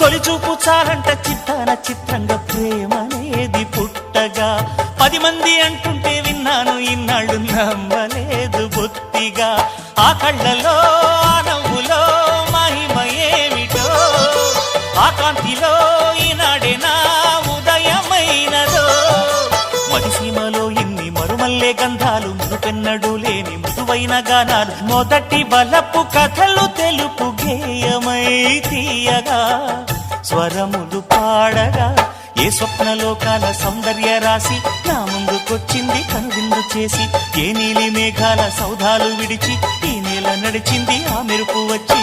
తొలిచూపు చాలంట చిత్తాన చిత్రంగా ప్రేమనేది పుట్టగా 10 మంది అంటుంటే విన్నాను ఇన్నాళ్ళు నమ్మలేదు బొత్తిగా ఆ కళ్ళలో ఆ నవ్వులో మహిమ ఏమిటో ఆ కాంతిలో ఈనాడే నా ఉదయమైనదో మదిసీమలో ఇన్ని మరుమల్లే గంధాలు మునుపెన్నడూ లేని మృదువైన గానాలు మొదటి బలపు కథలు తెలుపు గేయమై తీయగా స్వరములు పాడగా ఏ స్వప్నలోకాల సౌందర్య రాశి నా ముందుకొచ్చింది కనువిందు చేసి ఏ నీలి మేఘాల సౌధాలు విడిచి ఈ నేల నడిచింది ఆ మెరుపు వచ్చి